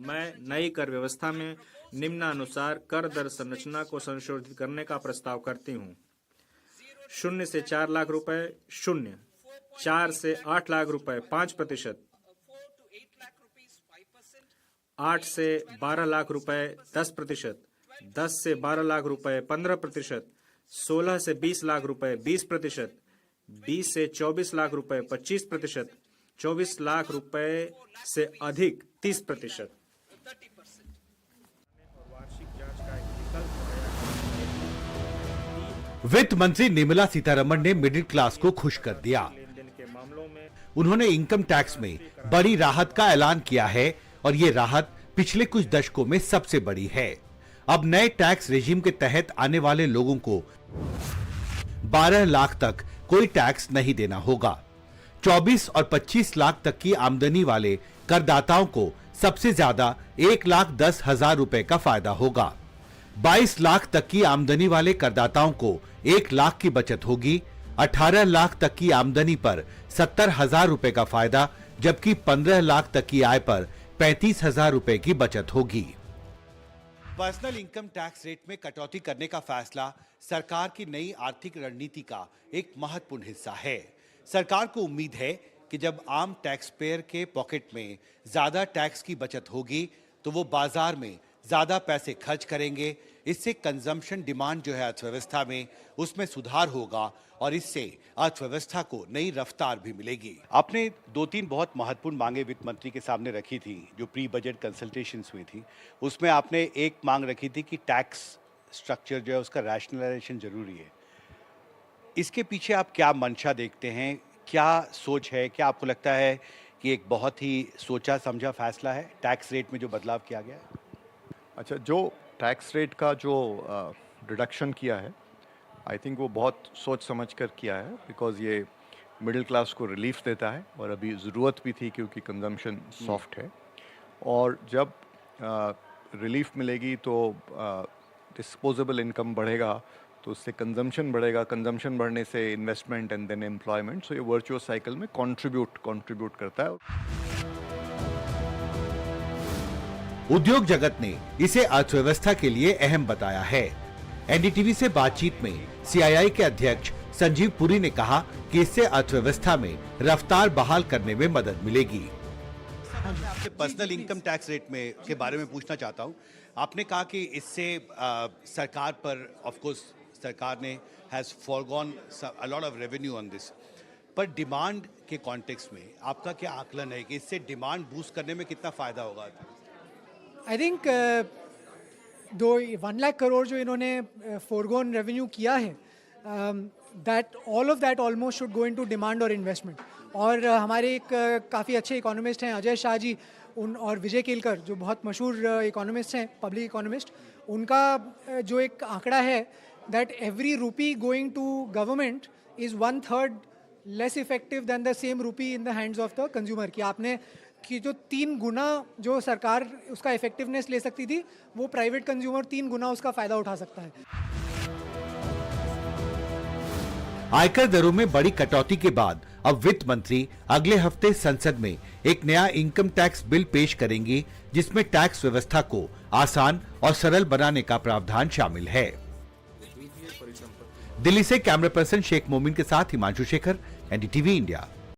मैं नई कर व्यवस्था में निम्नानुसार कर दर संरचना को संशोधित करने का प्रस्ताव करती हूँ। 0 से 4 लाख रुपए 0, 4 से 8 लाख रुपए 5%, 8 से 12 लाख रुपए 10%, 10 से 12 लाख रुपए 15%, 16 से 20 लाख रुपए 20%, 20 से 24 लाख रुपए 25%, 24 लाख रुपए से अधिक 30%। वित्त मंत्री निर्मला सीतारमण ने मिडिल क्लास को खुश कर दिया। उन्होंने इनकम टैक्स में बड़ी राहत का ऐलान किया है और ये राहत पिछले कुछ दशकों में सबसे बड़ी है। अब नए टैक्स रेजिम के तहत आने वाले लोगों को 12 लाख तक कोई टैक्स नहीं देना होगा। 24 और 25 लाख तक की आमदनी वाले करदाताओं को सबसे ज्यादा 1,10,000 रुपए का फायदा होगा। 22 लाख तक की आमदनी वाले करदाताओं को 1 लाख की बचत होगी। 18 लाख तक की आमदनी पर 70,000 रुपए का फायदा, जबकि 15 लाख तक की आय पर 35,000 रुपए की बचत होगी। पर्सनल इनकम टैक्स रेट में कटौती करने का फैसला सरकार की नई आर्थिक रणनीति का एक महत्वपूर्ण हिस्सा है। सरकार को उम्मीद है कि जब आम टैक्स पेयर के पॉकेट में ज्यादा टैक्स की बचत होगी तो वो बाजार में ज्यादा पैसे खर्च करेंगे। इससे कंजम्पशन डिमांड जो है अर्थव्यवस्था में, उसमें सुधार होगा और इससे अर्थव्यवस्था को नई रफ्तार भी मिलेगी। आपने 2-3 बहुत महत्वपूर्ण मांगे वित्त मंत्री के सामने रखी थी जो प्री बजट कंसल्टेशंस हुई थी। उसमें आपने एक मांग रखी थी कि टैक्स स्ट्रक्चर जो है उसका रैशनलाइजेशन जरूरी है। इसके पीछे आप क्या मंशा देखते हैं, क्या सोच है? क्या आपको लगता है कि एक बहुत ही सोचा समझा फैसला है टैक्स रेट में जो बदलाव किया गया है? अच्छा, जो टैक्स रेट का जो रिडक्शन किया है, आई थिंक वो बहुत सोच समझ कर किया है, बिकॉज ये मिडिल क्लास को रिलीफ देता है और अभी ज़रूरत भी थी क्योंकि कंजम्पशन सॉफ्ट है। और जब रिलीफ मिलेगी तो डिस्पोजेबल इनकम बढ़ेगा, तो उससे कंजम्पशन बढ़ेगा, कंजम्पशन बढ़ने से इन्वेस्टमेंट एंड देन एम्प्लॉयमेंट, सो ये वर्चुअस साइकिल में कंट्रीब्यूट करता है। उद्योग जगत ने इसे अर्थव्यवस्था के लिए अहम बताया है। एनडीटीवी से बातचीत में सीआईआई के अध्यक्ष संजीव पुरी ने कहा कि इससे अर्थव्यवस्था में रफ्तार बहाल करने में मदद मिलेगी। मैं आपसे पर्सनल इनकम टैक्स रेट में के बारे में पूछना चाहता हूं। आपने कहा कि इससे सरकार पर, ऑफ कोर्स सरकार ने has foregone a lot of revenue on this, पर डिमांड के कॉन्टेक्स्ट में आपका क्या आकलन है कि इससे डिमांड बूस्ट करने में कितना फायदा होगा? आई थिंक 1 लाख करोड़ जो इन्होंने फोरगोन रेवेन्यू किया है, that all of that almost should go into demand और इन्वेस्टमेंट। और हमारे एक काफ़ी अच्छे इकोनॉमिस्ट हैं अजय शाह जी और विजय केलकर, जो बहुत मशहूर इकोनॉमिस्ट हैं, पब्लिक इकोनॉमिस्ट, उनका जो एक आंकड़ा है that every rupee going to government is 1/3 less effective than the same rupee in the hands of the consumer. कि आपने कि जो 3 गुना जो सरकार उसका इफेक्टिवनेस ले सकती थी, वो प्राइवेट कंज्यूमर 3 गुना उसका फायदा उठा सकता है। आयकर दरों में बड़ी कटौती के बाद अब वित्त मंत्री अगले हफ्ते संसद में एक नया इनकम टैक्स बिल पेश करेंगी, जिसमें टैक्स व्यवस्था को आसान और सरल बनाने का प्रावधान शामिल है। दिल्ली से कैमरा पर्सन शेख मोमिन के साथ हिमांशु शेखर, एनडीटीवी इंडिया।